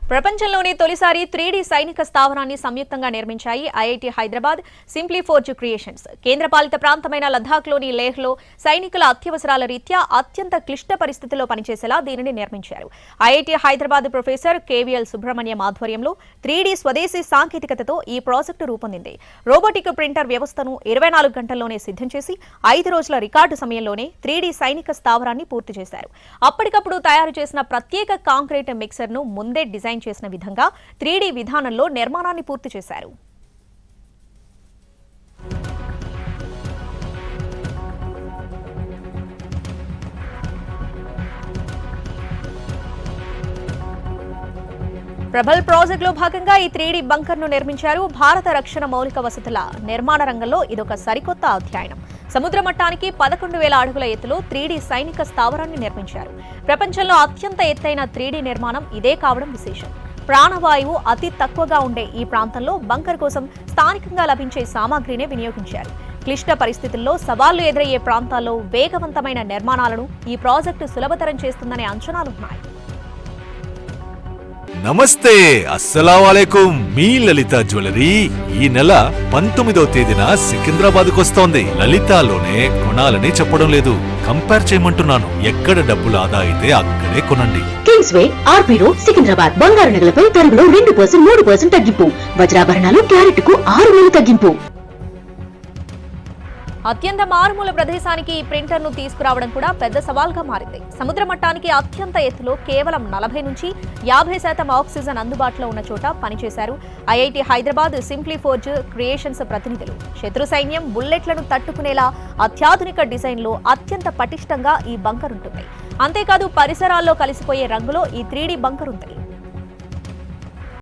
ప్రపంచంలోనే తొలిసారి 3D సైనిక స్థావరాన్ని సంయుక్తంగా నిర్మించాయి IIT Hyderabad, simply forge creations. కేంద్రపాలిత ప్రాంతమైన లద్దాఖ్లోని లేహ్లో సైనికుల అత్యవసరాల రీత్యా అత్యంత క్లిష్ట పరిస్థితుల్లో పనిచేసేలా దీనిని నిర్మించారు. IIT Hyderabad professor KVL Subrahmanyam ఆధ్వర్యంలో 3D స్వదేశీ సాంకేతికతతో ఈ ప్రాజెక్టు రూపొందింది. రోబోటిక్ ప్రింటర్ వ్యవస్థను 24 గంటల్లోనే సిద్ధం చేసి 5 రోజుల రికార్డు సమయంలోనే 3D సైనిక స్థావరాన్ని పూర్తి చేశారు. అప్పటికప్పుడు తయారు చేసిన ప్రత్యేక కాంక్రీట్ మిక్సర్ను ముందే డిజైన్ చేసిన విధంగా 3D విధానంలో నిర్మాణాన్ని పూర్తి చేశారు. ప్రభల్ ప్రాజెక్టులో భాగంగా ఈ 3D బంకర్ను నిర్మించారు. భారత రక్షణ మౌలిక వసతుల నిర్మాణ రంగంలో ఇదొక సరికొత్త అధ్యాయం. సముద్ర మట్టానికి 11,000 అడుగుల ఎత్తులో 3D సైనిక స్థావరాన్ని నిర్మించారు. ప్రపంచంలో అత్యంత ఎత్తైన 3D నిర్మాణం ఇదే కావడం విశేషం. ప్రాణవాయువు అతి తక్కువగా ఉండే ఈ ప్రాంతంలో బంకర్ కోసం స్థానికంగా లభించే సామాగ్రినే వినియోగించారు. క్లిష్ట పరిస్థితుల్లో సవాళ్లు ఎదురయ్యే ప్రాంతాల్లో వేగవంతమైన నిర్మాణాలను ఈ ప్రాజెక్టు సులభతరం చేస్తుందనే అంచనాలున్నాయి. నమస్తే, అస్సలాముఅలైకుం. మీ లలిత జ్యువెలరీ ఈ నెల 19వ తేదీన సికింద్రాబాద్ కు వస్తోంది. లలితాలోనే కొనాలని చెప్పడం లేదు, కంపేర్ చేయమంటున్నాను. ఎక్కడ డబ్బులు ఆదా అయితే అక్కడే కొనండి. Kingsway RB road Secunderabad. బంగారు నగలపై తరుగులో 2% 3% తగ్గింపు. వజ్రాభరణాలు క్యారెట్ కు 6,000 తగ్గింపు. అత్యంత మారుమూల ప్రదేశానికి ఈ ప్రింటర్ను తీసుకురావడం కూడా పెద్ద సవాల్గా మారింది. సముద్ర మట్టానికి అత్యంత ఎత్తులో కేవలం 40 నుంచి 50% ఆక్సిజన్ అందుబాటులో ఉన్న చోట పనిచేశారు IIT Hyderabad, simply forge creations ప్రతినిధులు. శత్రు సైన్యం బుల్లెట్లను తట్టుకునేలా అత్యాధునిక డిజైన్లో అత్యంత పటిష్టంగా ఈ బంకర్ ఉంటుంది. అంతేకాదు పరిసరాల్లో కలిసిపోయే రంగులో ఈ 3D బంకర్ ఉంది.